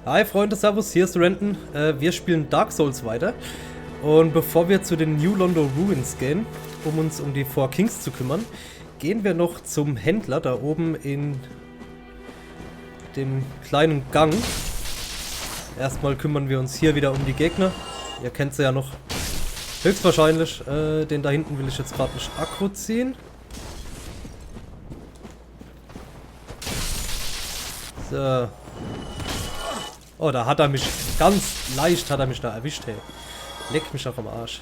Hi Freunde, Servus, hier ist Renton. Wir spielen Dark Souls weiter. Und bevor wir zu den New Londo Ruins gehen, um uns um die Four Kings zu kümmern, gehen wir noch zum Händler da oben in dem kleinen Gang. Erstmal kümmern wir uns hier wieder um die Gegner. Ihr kennt sie ja noch. Höchstwahrscheinlich. Den da hinten will ich jetzt gerade nicht aggro ziehen. So. Oh, da hat er mich, ganz leicht hat er mich da erwischt, hey. Leck mich auch am Arsch.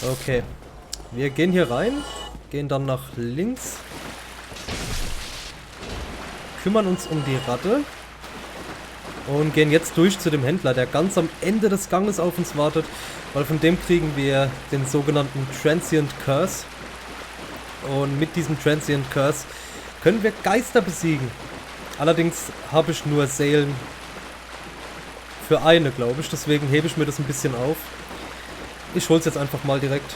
Okay. Wir gehen hier rein, gehen dann nach links. Kümmern uns um die Ratte. Und gehen jetzt durch zu dem Händler, der ganz am Ende des Ganges auf uns wartet. Weil von dem kriegen wir den sogenannten Transient Curse. Und mit diesem Transient Curse können wir Geister besiegen. Allerdings habe ich nur Seelen für eine, glaube ich. Deswegen hebe ich mir das ein bisschen auf. Ich hol's jetzt einfach mal direkt.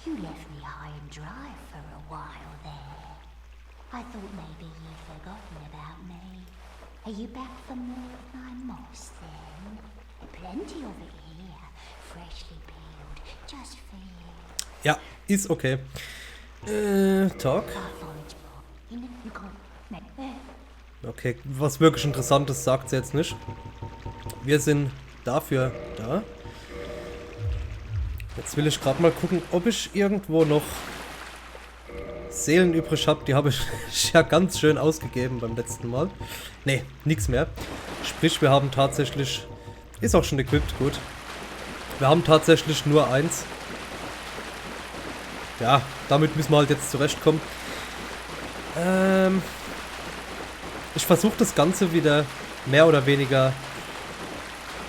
You left me high and dry for a while there. I thought maybe you'd forgotten about me. Are you back for more of my moss then? Plenty of it here, freshly peeled, just for you. Ja, ist okay. Talk. Okay, was wirklich Interessantes sagt sie jetzt nicht. Wir sind dafür da. Jetzt will ich gerade mal gucken, ob ich irgendwo noch Seelen übrig habe. Die habe ich ja ganz schön ausgegeben beim letzten Mal. Ne, nichts mehr. Sprich, wir haben tatsächlich... Ist auch schon equipped, gut. Wir haben tatsächlich nur eins. Ja, damit müssen wir halt jetzt zurechtkommen. Ich versuche das Ganze wieder mehr oder weniger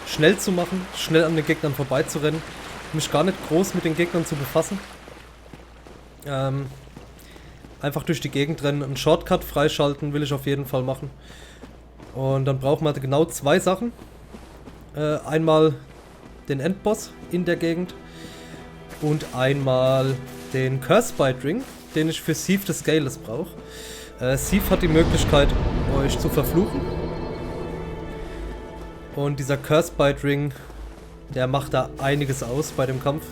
schnell zu machen, schnell an den Gegnern vorbeizurennen, mich gar nicht groß mit den Gegnern zu befassen. Einfach durch die Gegend rennen, einen Shortcut freischalten will ich auf jeden Fall machen. Und dann brauchen wir genau zwei Sachen. Einmal den Endboss in der Gegend und einmal den Cursebite Ring, den ich für Thief the Scales brauche. Thief hat die Möglichkeit, euch zu verfluchen. Und dieser Cursebite Ring, der macht da einiges aus bei dem Kampf.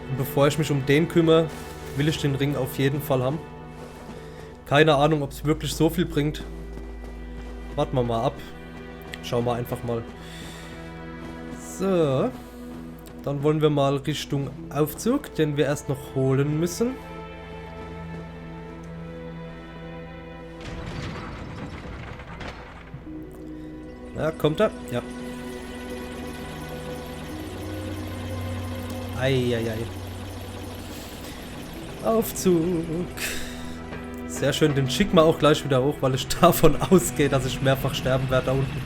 Und bevor ich mich um den kümmere, will ich den Ring auf jeden Fall haben. Keine Ahnung, ob es wirklich so viel bringt. Warten wir mal ab. Schauen wir einfach mal. So. Dann wollen wir mal Richtung Aufzug, den wir erst noch holen müssen. Ja, kommt er? Ja. Eieiei. Aufzug. Sehr schön, den schicken wir auch gleich wieder hoch, weil ich davon ausgehe, dass ich mehrfach sterben werde da unten.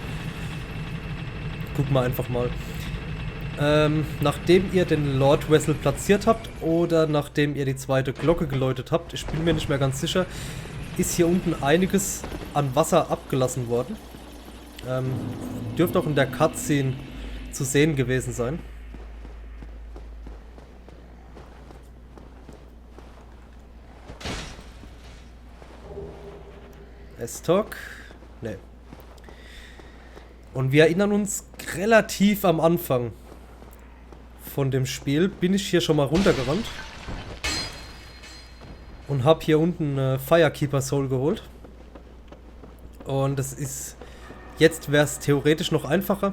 Gucken wir einfach mal. Nachdem ihr den Lord Vessel platziert habt oder nachdem ihr die zweite Glocke geläutet habt, ich bin mir nicht mehr ganz sicher, ist hier unten einiges an Wasser abgelassen worden. Dürfte auch in der Cutscene zu sehen gewesen sein. S-Talk? Ne. Und wir erinnern uns relativ am Anfang von dem Spiel bin ich hier schon mal runtergerannt und habe hier unten eine Firekeeper Soul geholt. Und das ist... Jetzt wäre es theoretisch noch einfacher.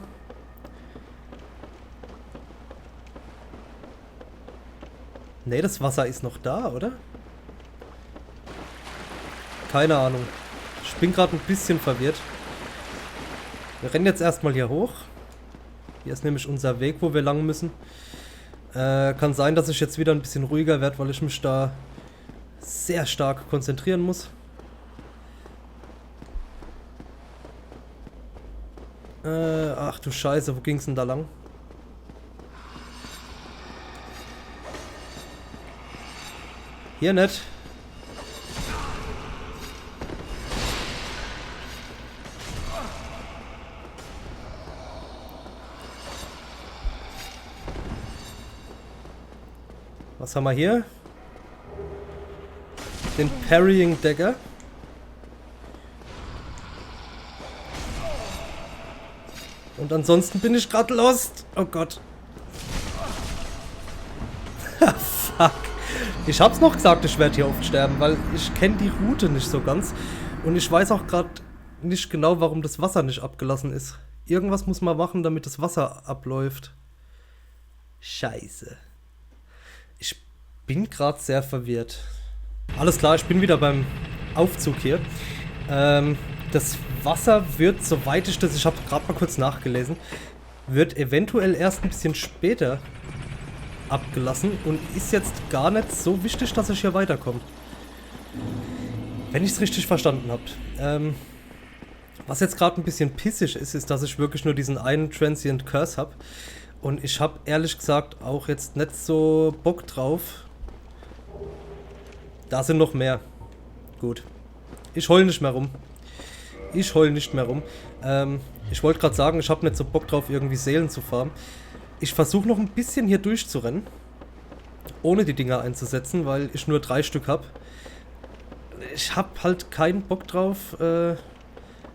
Ne, das Wasser ist noch da, oder? Keine Ahnung. Ich bin gerade ein bisschen verwirrt. Wir rennen jetzt erstmal hier hoch. Hier ist nämlich unser Weg, wo wir lang müssen. Kann sein, dass ich jetzt wieder ein bisschen ruhiger werde, weil ich mich da sehr stark konzentrieren muss. Ach du Scheiße, wo ging's denn da lang? Hier nicht. Was haben wir hier? Den Parrying Dagger. Und ansonsten bin ich gerade lost. Oh Gott. Fuck. Ich hab's noch gesagt, ich werde hier oft sterben, weil ich kenne die Route nicht so ganz. Und ich weiß auch gerade nicht genau, warum das Wasser nicht abgelassen ist. Irgendwas muss man machen, damit das Wasser abläuft. Scheiße. Ich bin gerade sehr verwirrt. Alles klar, ich bin wieder beim Aufzug hier. Das Wasser wird, soweit ich habe gerade mal kurz nachgelesen, wird eventuell erst ein bisschen später abgelassen und ist jetzt gar nicht so wichtig, dass ich hier weiterkomme. Wenn ich es richtig verstanden habe. Was jetzt gerade ein bisschen pissig ist, ist, dass ich wirklich nur diesen einen Transient Curse habe. Und ich habe ehrlich gesagt auch jetzt nicht so Bock drauf. Da sind noch mehr. Gut. Ich heul nicht mehr rum. Ich wollte gerade sagen, ich habe nicht so Bock drauf, irgendwie Seelen zu farmen. Ich versuche noch ein bisschen hier durchzurennen. Ohne die Dinger einzusetzen, weil ich nur 3 Stück habe. Ich habe halt keinen Bock drauf,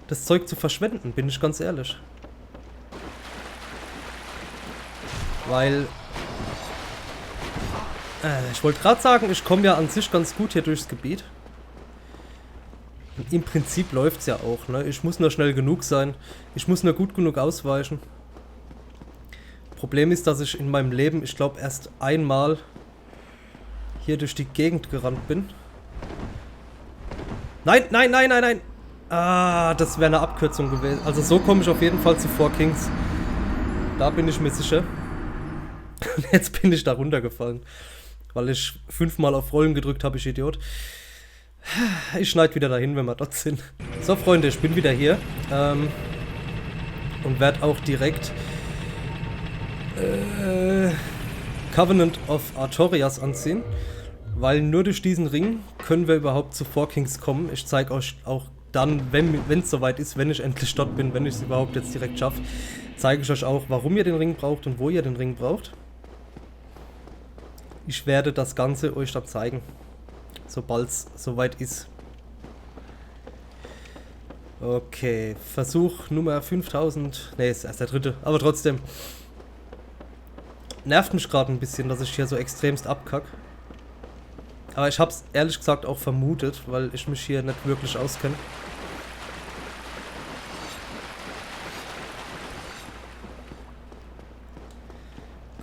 das Zeug zu verschwenden, bin ich ganz ehrlich. Weil... ich wollte gerade sagen, ich komme ja an sich ganz gut hier durchs Gebiet. Und im Prinzip läuft es ja auch, ne? Ich muss nur schnell genug sein. Ich muss nur gut genug ausweichen. Problem ist, dass ich in meinem Leben, ich glaube, erst einmal hier durch die Gegend gerannt bin. Nein, nein, nein, nein, nein! Ah, das wäre eine Abkürzung gewesen. Also so komme ich auf jeden Fall zu Four Kings. Da bin ich mir sicher. Und jetzt bin ich da runtergefallen. Weil ich 5-mal auf Rollen gedrückt habe, ich Idiot. Ich schneide wieder dahin, wenn wir dort sind. So, Freunde, ich bin wieder hier. Und werde auch direkt Covenant of Artorias anziehen. Weil nur durch diesen Ring können wir überhaupt zu Four Kings kommen. Ich zeige euch auch dann, wenn es soweit ist, wenn ich endlich dort bin, wenn ich es überhaupt jetzt direkt schaffe, zeige ich euch auch, warum ihr den Ring braucht und wo ihr den Ring braucht. Ich werde das Ganze euch dann zeigen, sobald es soweit ist. Okay, Versuch Nummer 5000. Ne, ist erst der 3. Aber trotzdem. Nervt mich gerade ein bisschen, dass ich hier so extremst abkack. Aber ich habe es ehrlich gesagt auch vermutet, weil ich mich hier nicht wirklich auskenne.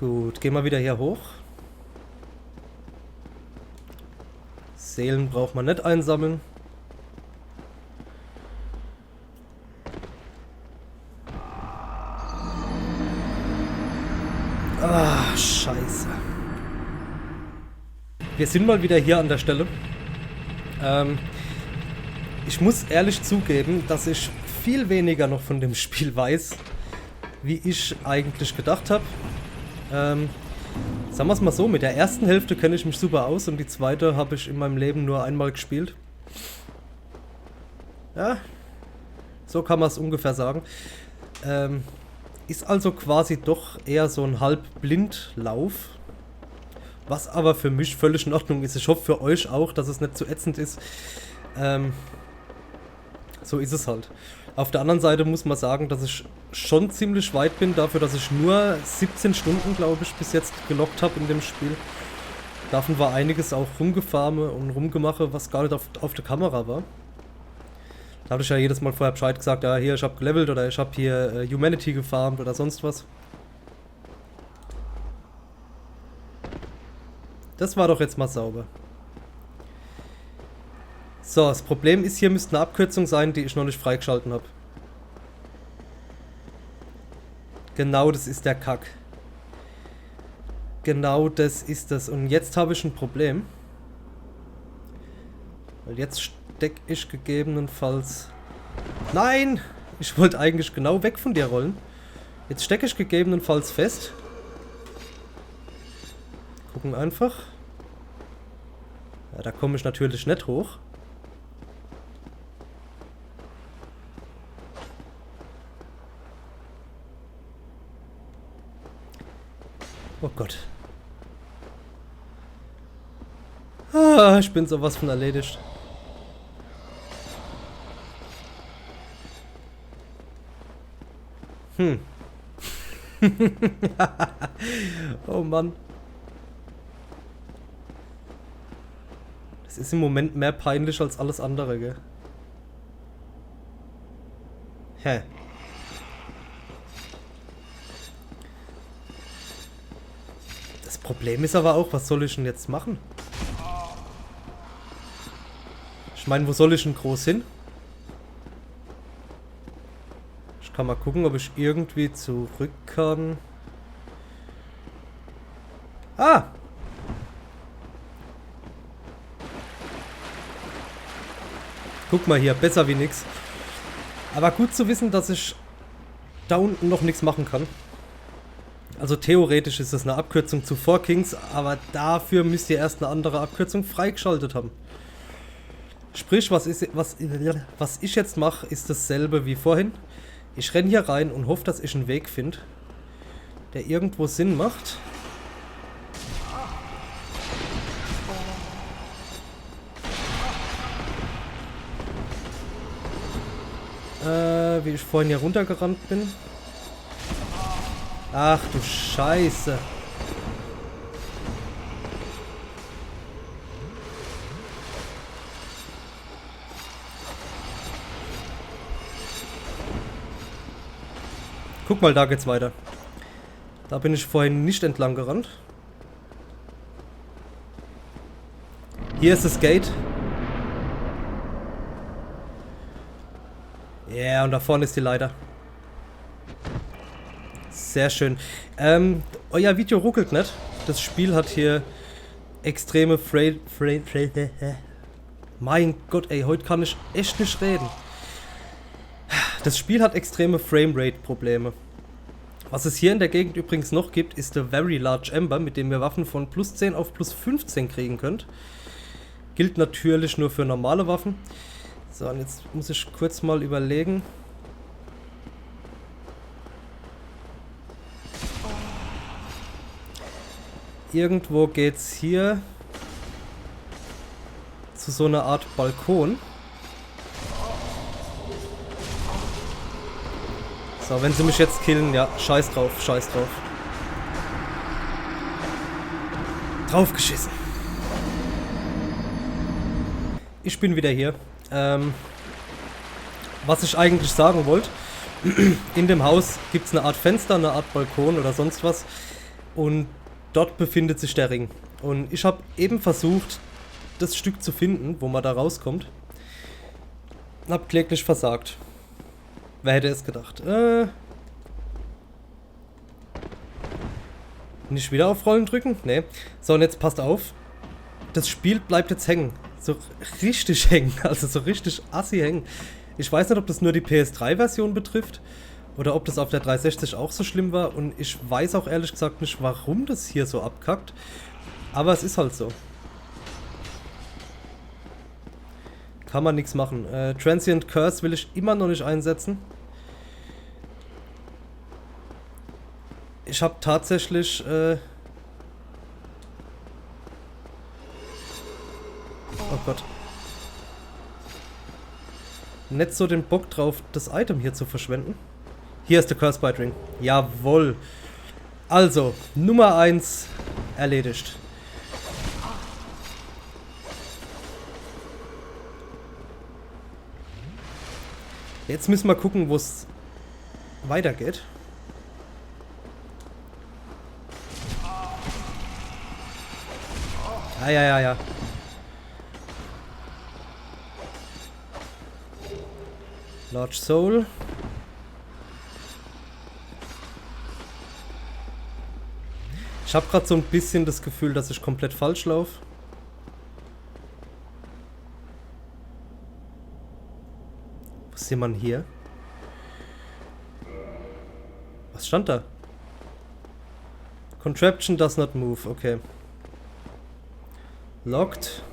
Gut, gehen wir wieder hier hoch. Seelen braucht man nicht einsammeln. Ah, scheiße. Wir sind mal wieder hier an der Stelle. Ich muss ehrlich zugeben, dass ich viel weniger noch von dem Spiel weiß, wie ich eigentlich gedacht habe. Sagen wir es mal so, mit der ersten Hälfte kenne ich mich super aus und die zweite habe ich in meinem Leben nur einmal gespielt. Ja, so kann man es ungefähr sagen. Ist also quasi doch eher so ein Halbblindlauf. Was aber für mich völlig in Ordnung ist. Ich hoffe für euch auch, dass es nicht zu ätzend ist. So ist es halt. Auf der anderen Seite muss man sagen, dass ich schon ziemlich weit bin, dafür, dass ich nur 17 Stunden, glaube ich, bis jetzt gelockt habe in dem Spiel. Davon war einiges auch rumgefarme und rumgemache, was gar nicht auf der Kamera war. Da habe ich ja jedes Mal vorher Bescheid gesagt, ja, hier, ich habe gelevelt oder ich habe hier Humanity gefarmt oder sonst was. Das war doch jetzt mal sauber. So, das Problem ist, hier müsste eine Abkürzung sein, die ich noch nicht freigeschalten habe. Genau, das ist der Kack. Genau das ist das. Und jetzt habe ich ein Problem. Weil jetzt stecke ich gegebenenfalls... Nein! Ich wollte eigentlich genau weg von dir rollen. Jetzt stecke ich gegebenenfalls fest. Gucken einfach. Ja, da komme ich natürlich nicht hoch. Oh Gott. Ah, ich bin sowas von erledigt. Oh Mann. Das ist im Moment mehr peinlich als alles andere, gell? Hä? Das Problem ist aber auch, was soll ich denn jetzt machen? Ich meine, wo soll ich denn groß hin? Ich kann mal gucken, ob ich irgendwie zurück kann. Ah! Guck mal hier, besser wie nix. Aber gut zu wissen, dass ich da unten noch nichts machen kann. Also theoretisch ist das eine Abkürzung zu Four Kings, aber dafür müsst ihr erst eine andere Abkürzung freigeschaltet haben. Sprich, was ich jetzt mache, ist dasselbe wie vorhin. Ich renne hier rein und hoffe, dass ich einen Weg finde, der irgendwo Sinn macht. Wie ich vorhin hier runtergerannt bin. Ach du Scheiße. Guck mal, da geht's weiter. Da bin ich vorhin nicht entlang gerannt. Hier ist das Gate. Ja, yeah, und da vorne ist die Leiter. Sehr schön. Euer Video ruckelt nicht. Das Spiel hat hier extreme Mein Gott, ey, heute kann ich echt nicht reden. Das Spiel hat extreme Framerate-Probleme. Was es hier in der Gegend übrigens noch gibt, ist der Very Large Ember, mit dem ihr Waffen von plus 10 auf plus 15 kriegen könnt. Gilt natürlich nur für normale Waffen. So, und jetzt muss ich kurz mal überlegen. Irgendwo geht's hier zu so einer Art Balkon. So, wenn sie mich jetzt killen, ja, scheiß drauf, scheiß drauf. Draufgeschissen. Ich bin wieder hier. Was ich eigentlich sagen wollte, in dem Haus gibt es eine Art Fenster, eine Art Balkon oder sonst was. Und dort befindet sich der Ring. Und ich habe eben versucht, das Stück zu finden, wo man da rauskommt. Und habe kläglich versagt. Wer hätte es gedacht? Nicht wieder auf Rollen drücken? Nee. So, und jetzt passt auf. Das Spiel bleibt jetzt hängen. So richtig hängen. Also so richtig assi hängen. Ich weiß nicht, ob das nur die PS3-Version betrifft. Oder ob das auf der 360 auch so schlimm war. Und ich weiß auch ehrlich gesagt nicht, warum das hier so abkackt. Aber es ist halt so. Kann man nichts machen. Transient Curse will ich immer noch nicht einsetzen. Ich habe tatsächlich... oh Gott. Nicht so den Bock drauf, das Item hier zu verschwenden. Hier ist der Curse Bite Ring. Jawohl. Also, Nummer 1 erledigt. Jetzt müssen wir gucken, wo es weitergeht. Ja. Large Soul. Ich habe gerade so ein bisschen das Gefühl, dass ich komplett falsch laufe. Wo ist jemand hier? Was stand da? Contraption does not move, okay. Locked.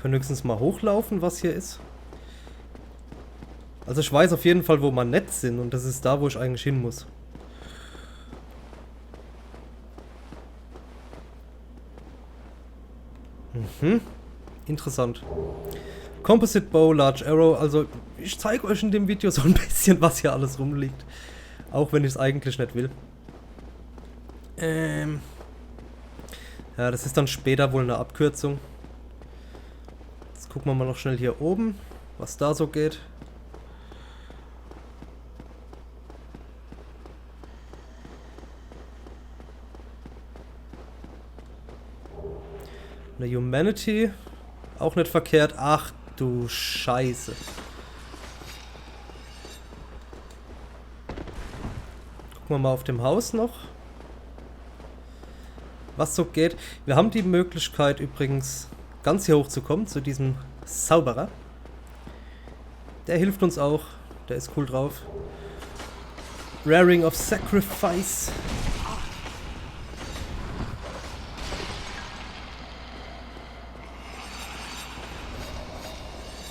Können höchstens mal hochlaufen, was hier ist. Also ich weiß auf jeden Fall, wo wir nett sind und das ist da, wo ich eigentlich hin muss. Interessant. Composite Bow, Large Arrow, also ich zeige euch in dem Video so ein bisschen, was hier alles rumliegt. Auch wenn ich es eigentlich nicht will. Ja, das ist dann später wohl eine Abkürzung. Jetzt gucken wir mal noch schnell hier oben, was da so geht. Eine Humanity. Auch nicht verkehrt. Ach du Scheiße. Gucken wir mal auf dem Haus noch, was so geht. Wir haben die Möglichkeit übrigens, ganz hier hoch zu kommen, zu diesem Zauberer. Der hilft uns auch. Der ist cool drauf. Raring of Sacrifice.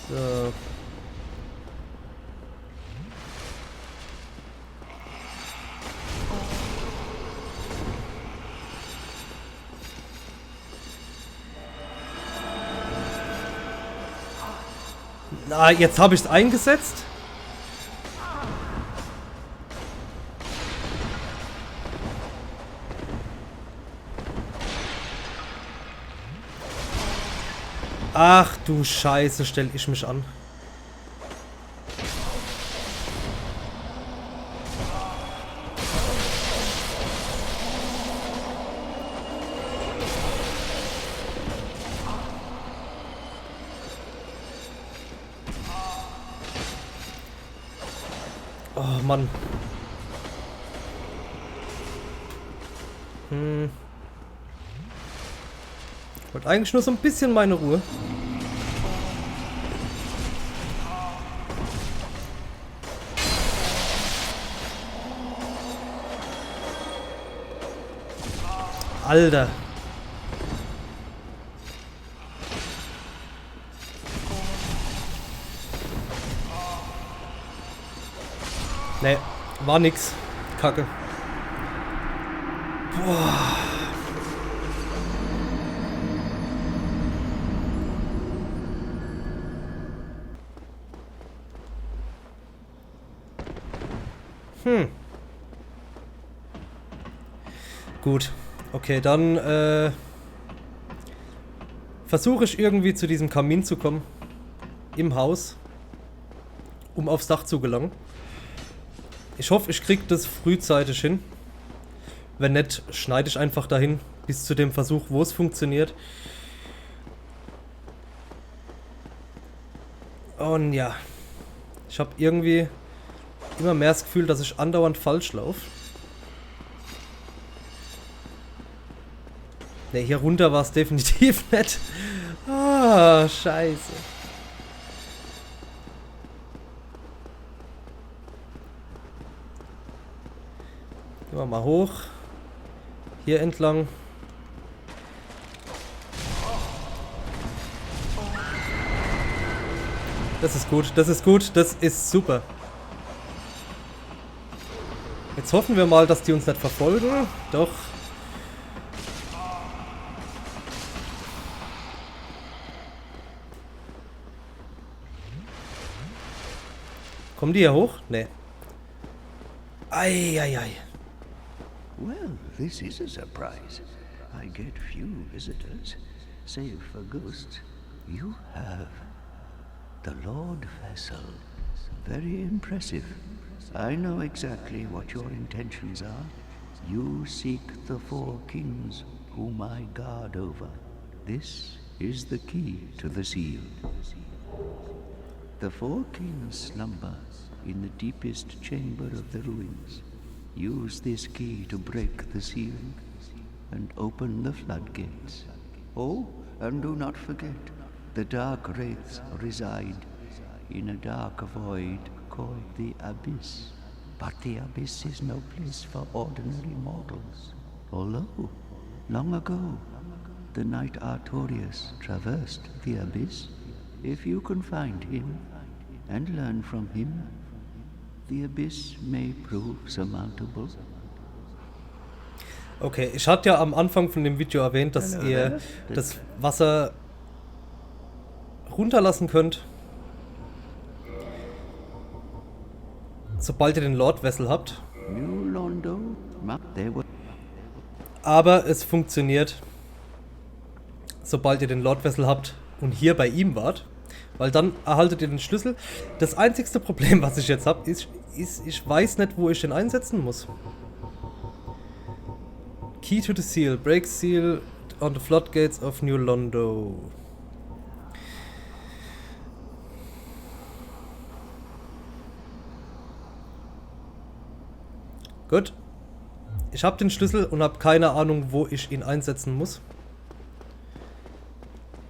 So. Na, jetzt habe ich es eingesetzt. Ach du Scheiße, stell ich mich an. Oh Mann. Ich wollte eigentlich nur so ein bisschen meine Ruhe. Alter. Nee, war nix. Kacke. Boah. Gut. Okay, dann versuche ich irgendwie zu diesem Kamin zu kommen. Im Haus. Um aufs Dach zu gelangen. Ich hoffe, ich kriege das frühzeitig hin. Wenn nicht, schneide ich einfach dahin. Bis zu dem Versuch, wo es funktioniert. Und ja. Ich habe irgendwie immer mehr das Gefühl, dass ich andauernd falsch laufe. Ne, hier runter war es definitiv nicht. Ah, scheiße. Gehen wir mal hoch. Hier entlang. Das ist gut, das ist gut, das ist super. Jetzt hoffen wir mal, dass die uns nicht verfolgen. Doch. Kommen die hier hoch? Nee. Ei, ei, ei. Well, this is a surprise. I get few visitors, save for ghosts. You have the Lord Vessel. Very impressive. I know exactly what your intentions are. You seek the four kings whom I guard over. This is the key to the seal. The four kings slumber in the deepest chamber of the ruins. Use this key to break the seal and open the floodgates. Oh, and do not forget, the dark wraiths reside in a dark void called the Abyss. But the Abyss is no place for ordinary mortals. Although, long ago, the knight Artorius traversed the Abyss. If you can find him and learn from him, the Abyss may prove surmountable. Okay, ich hatte ja am Anfang von dem Video erwähnt, dass ihr das Wasser runterlassen könnt, sobald ihr den Lord Vessel habt. New Londo? There were Aber es funktioniert, sobald ihr den Lord Vessel habt und hier bei ihm wart. Weil dann erhaltet ihr den Schlüssel. Das einzigste Problem, was ich jetzt habe, ist, ich weiß nicht, wo ich den einsetzen muss. Key to the seal. Break seal on the floodgates of New Londo. Gut. Ich habe den Schlüssel und habe keine Ahnung, wo ich ihn einsetzen muss.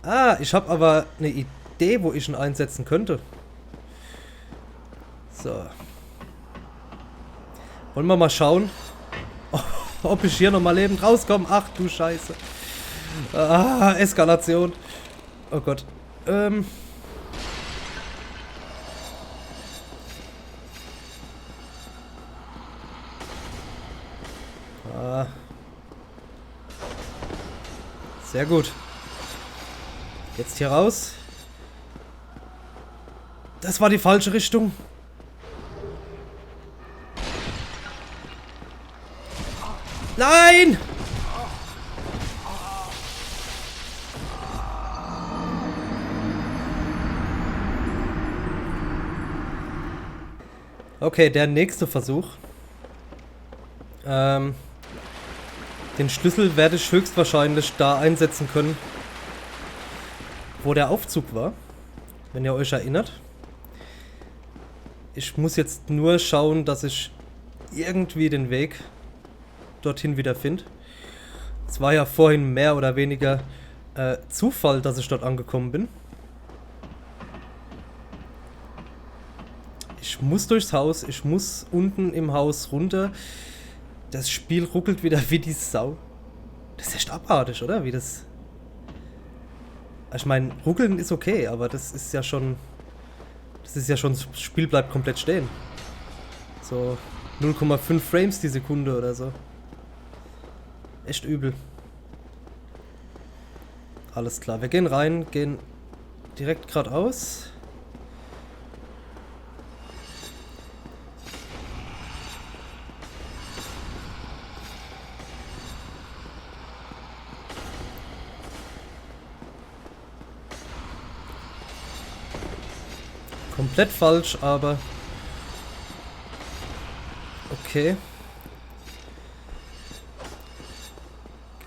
Ah, ich habe aber eine Idee, wo ich ihn einsetzen könnte. So. Wollen wir mal schauen, ob ich hier nochmal lebend rauskomme. Ach du Scheiße. Ah, Eskalation. Oh Gott. Sehr gut. Jetzt hier raus. Das war die falsche Richtung. Nein! Okay, der nächste Versuch. Den Schlüssel werde ich höchstwahrscheinlich da einsetzen können, wo der Aufzug war, wenn ihr euch erinnert. Ich muss jetzt nur schauen, dass ich irgendwie den Weg dorthin wieder finde. Es war ja vorhin mehr oder weniger Zufall, dass ich dort angekommen bin. Ich muss durchs Haus, ich muss unten im Haus runter. Das Spiel ruckelt wieder wie die Sau. Das ist echt abartig, oder? Wie das... Ich meine, ruckeln ist okay, aber das ist ja schon... das Spiel bleibt komplett stehen. So 0,5 Frames die Sekunde oder so. Echt übel. Alles klar, wir gehen rein, gehen direkt geradeaus. Komplett falsch, aber okay.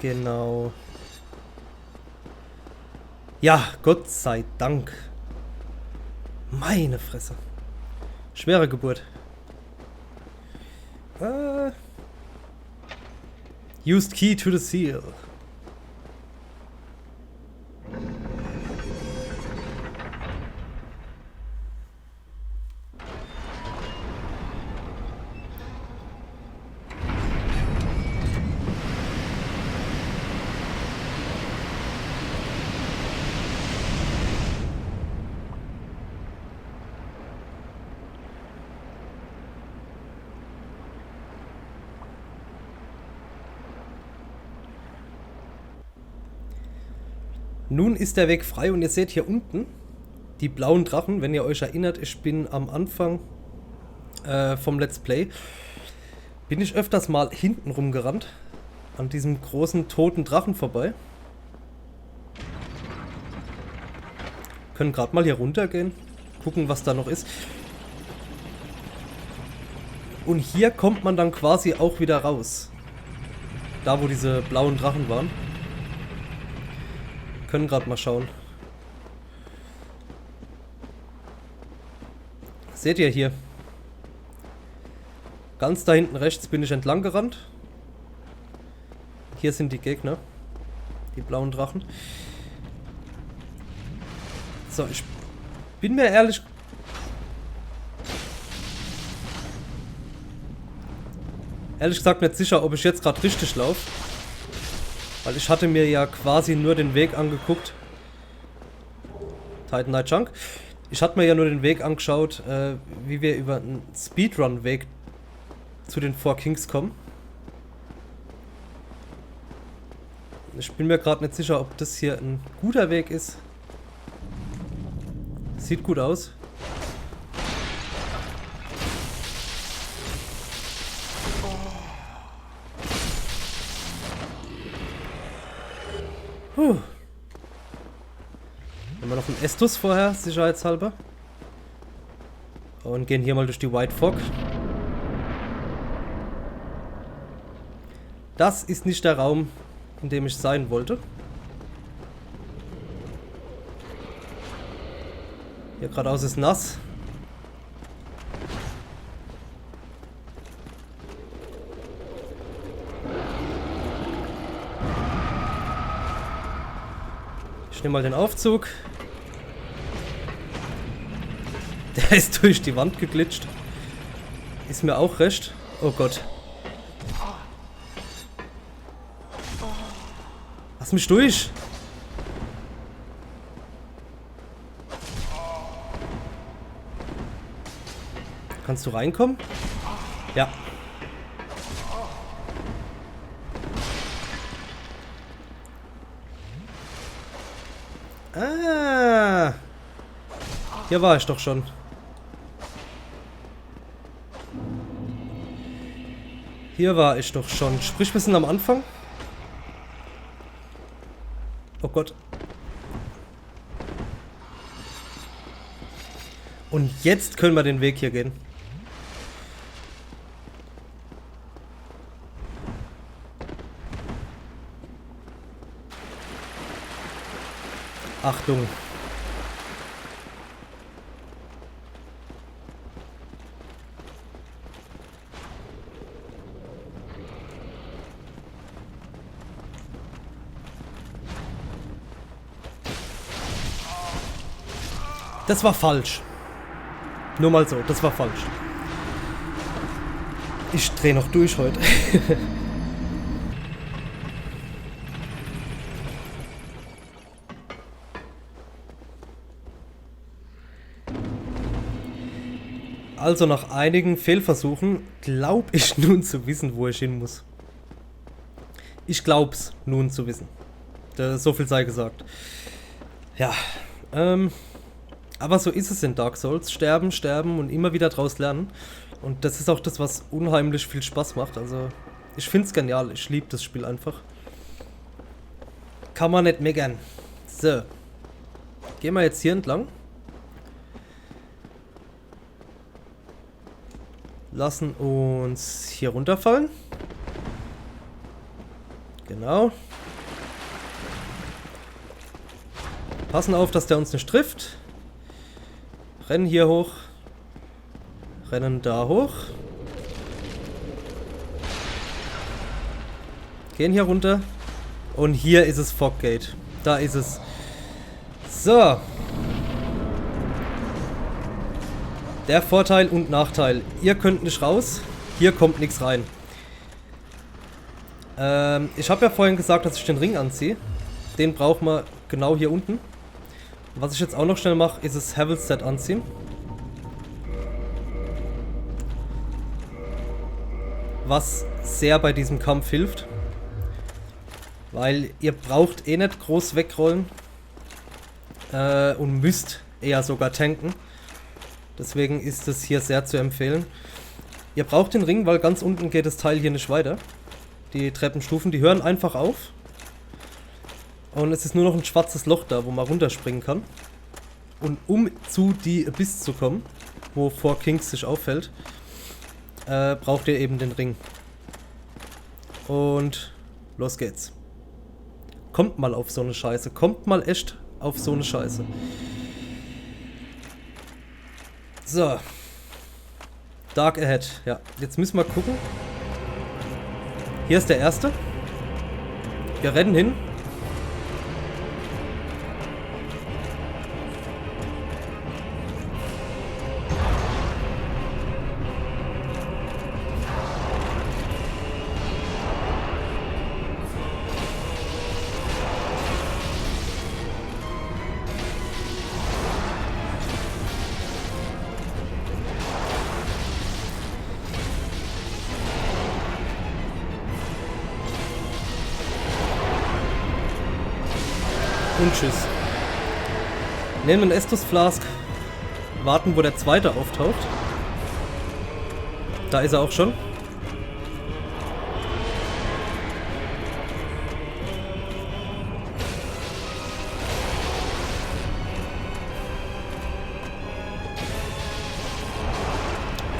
Genau. Ja, Gott sei Dank. Meine Fresse. Schwere Geburt. Used key to the seal. Nun ist der Weg frei und ihr seht hier unten die blauen Drachen. Wenn ihr euch erinnert, ich bin am Anfang vom Let's Play, bin ich öfters mal hinten rumgerannt, an diesem großen toten Drachen vorbei. Können gerade mal hier runter gehen, gucken, was da noch ist. Und hier kommt man dann quasi auch wieder raus. Da, wo diese blauen Drachen waren. Können gerade mal schauen. Seht ihr hier? Ganz da hinten rechts bin ich entlang gerannt. Hier sind die Gegner. Die blauen Drachen. So, ich bin mir ehrlich gesagt nicht sicher, ob ich jetzt gerade richtig laufe. Weil ich hatte mir ja quasi nur den Weg angeguckt. Titanite Chunk. Ich hatte mir ja nur den Weg angeschaut, wie wir über einen Speedrun-Weg zu den Four Kings kommen. Ich bin mir gerade nicht sicher, ob das hier ein guter Weg ist. Sieht gut aus. Puh. Nehmen wir noch einen Estus vorher, sicherheitshalber. Und gehen hier mal durch die White Fog. Das ist nicht der Raum, in dem ich sein wollte. Hier geradeaus ist nass. Ich nehme mal den Aufzug. Der ist durch die Wand geglitscht. Ist mir auch recht. Oh Gott. Lass mich durch. Kannst du reinkommen? Ja. Ah. Hier war ich doch schon. Hier war ich doch schon. Sprich, wir sind am Anfang. Oh Gott. Und jetzt können wir den Weg hier gehen. Achtung. Das war falsch. Nur mal so, das war falsch. Ich drehe noch durch heute. Also nach einigen Fehlversuchen glaube ich nun zu wissen, wo ich hin muss. Ich glaub's nun zu wissen. So viel sei gesagt. Ja, aber so ist es in Dark Souls. Sterben, sterben und immer wieder draus lernen. Und das ist auch das, was unheimlich viel Spaß macht. Also, ich find's genial. Ich liebe das Spiel einfach. Kann man nicht meckern. So. Gehen wir jetzt hier entlang. Lassen uns hier runterfallen. Genau. Passen auf, dass der uns nicht trifft. Rennen hier hoch. Rennen da hoch. Gehen hier runter. Und hier ist es Foggate. Da ist es. So. Der Vorteil und Nachteil. Ihr könnt nicht raus. Hier kommt nichts rein. Ich habe ja vorhin gesagt, dass ich den Ring anziehe. Den brauchen wir genau hier unten. Was ich jetzt auch noch schnell mache, ist das Havel's Set anziehen. Was sehr bei diesem Kampf hilft. Weil ihr braucht eh nicht groß wegrollen. Und müsst eher sogar tanken. Deswegen ist es hier sehr zu empfehlen. Ihr braucht den Ring, weil ganz unten geht das Teil hier nicht weiter. Die Treppenstufen, die hören einfach auf. Und es ist nur noch ein schwarzes Loch da, wo man runterspringen kann. Und um zu die Abyss zu kommen, wo Four Kings sich auffällt, braucht ihr eben den Ring. Und los geht's. Kommt mal auf so eine Scheiße. Kommt mal echt auf so eine Scheiße. So. Dark Ahead. Ja, jetzt müssen wir gucken. Hier ist der erste. Wir rennen hin. Und tschüss. Nehmen wir einen Estus Flask. Warten, wo der zweite auftaucht. Da ist er auch schon.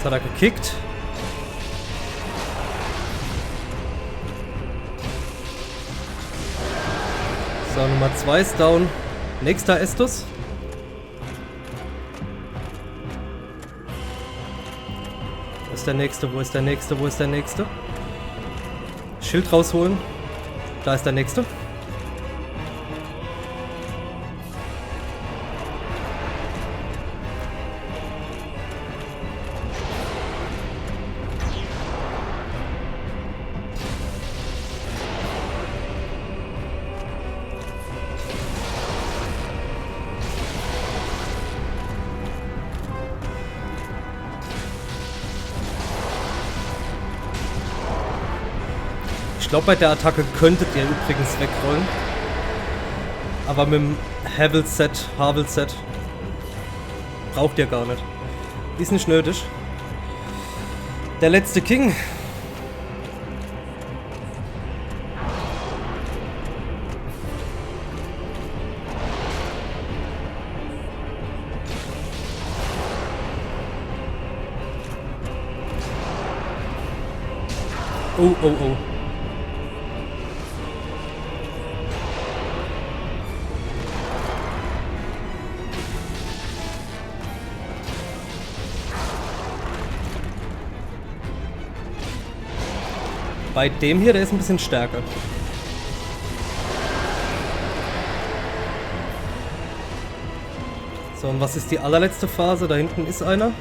Jetzt hat er gekickt. So, Nummer 2 ist down. Nächster Estus. Wo ist der nächste? Wo ist der nächste? Wo ist der nächste? Schild rausholen. Da ist der nächste. Ich glaube, bei der Attacke könntet ihr übrigens wegrollen. Aber mit dem Havel-Set braucht ihr gar nicht. Ist nicht nötig. Der letzte King. Oh, oh, oh. Bei dem hier, der ist ein bisschen stärker. So, und was ist die allerletzte Phase? Da hinten ist einer.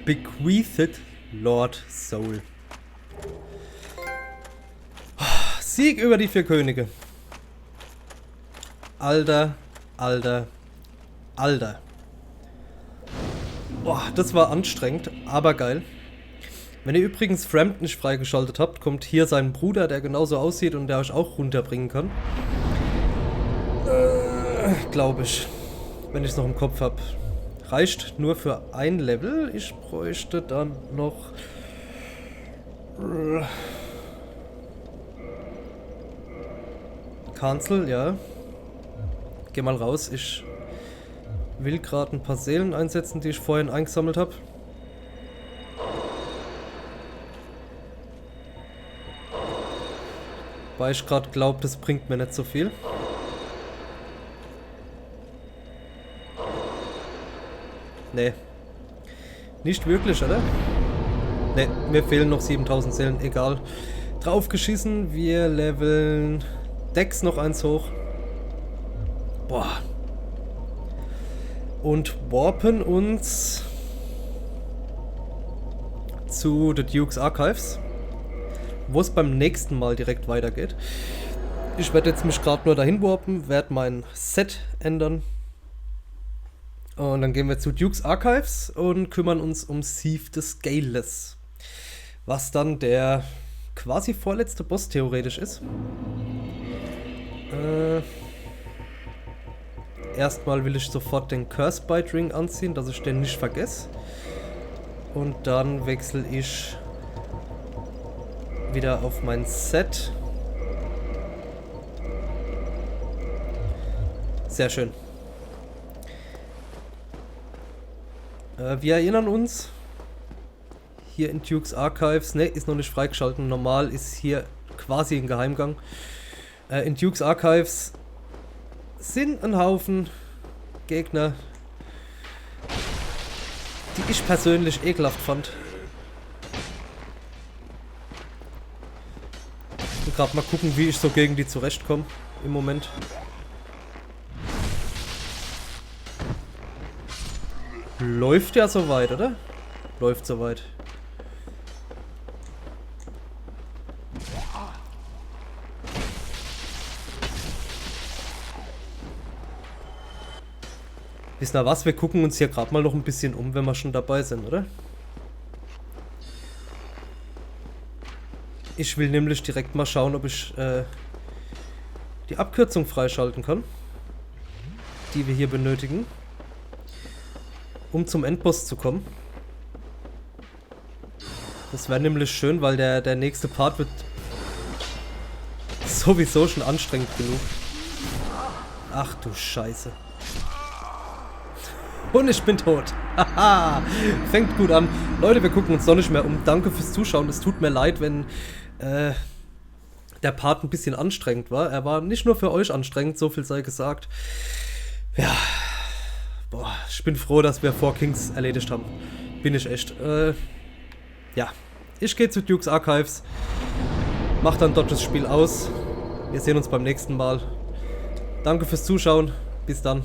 Bequeathed Lord Soul. Sieg über die 4 Könige. Alter, alter, alter. Boah, das war anstrengend, aber geil. Wenn ihr übrigens Fremd nicht freigeschaltet habt, kommt hier sein Bruder, der genauso aussieht und der euch auch runterbringen kann. Glaube ich. Wenn ich es noch im Kopf habe. Reicht nur für ein Level. Ich bräuchte dann noch... Cancel, ja. Geh mal raus. Ich will gerade ein paar Seelen einsetzen, die ich vorhin eingesammelt habe. Weil ich gerade glaube, das bringt mir nicht so viel. Nee. Nicht wirklich, oder? Nee, mir fehlen noch 7000 Seelen, egal. Draufgeschissen, wir leveln Dex noch eins hoch. Boah. Und warpen uns zu The Duke's Archives, wo es beim nächsten Mal direkt weitergeht. Ich werde jetzt mich gerade nur dahin warpen, werde mein Set ändern. Und dann gehen wir zu Duke's Archives und kümmern uns um Sieve the Scaleless. Was dann der quasi vorletzte Boss theoretisch ist. Erstmal will ich sofort den Cursebite Ring anziehen, dass ich den nicht vergesse. Und dann wechsle ich wieder auf mein Set. Sehr schön. Wir erinnern uns, hier in Duke's Archives, ne, ist noch nicht freigeschalten, normal ist hier quasi ein Geheimgang. In Duke's Archives sind ein Haufen Gegner, die ich persönlich ekelhaft fand. Ich will gerade mal gucken, wie ich so gegen die zurechtkomme im Moment. Läuft ja soweit, oder? Läuft soweit. Wisst ihr was? Wir gucken uns hier gerade mal noch ein bisschen um, wenn wir schon dabei sind, oder? Ich will nämlich direkt mal schauen, ob ich die Abkürzung freischalten kann, die wir hier benötigen, um zum Endboss zu kommen. Das wäre nämlich schön, weil der nächste Part wird sowieso schon anstrengend genug. Ach du Scheiße. Und ich bin tot. Haha. Fängt gut an. Leute, wir gucken uns doch nicht mehr um. Danke fürs Zuschauen. Es tut mir leid, wenn der Part ein bisschen anstrengend war. Er war nicht nur für euch anstrengend, so viel sei gesagt. Ja. Boah, ich bin froh, dass wir Four Kings erledigt haben. Bin ich echt. Ja. Ich gehe zu Duke's Archives. Mach dann dort das Spiel aus. Wir sehen uns beim nächsten Mal. Danke fürs Zuschauen. Bis dann.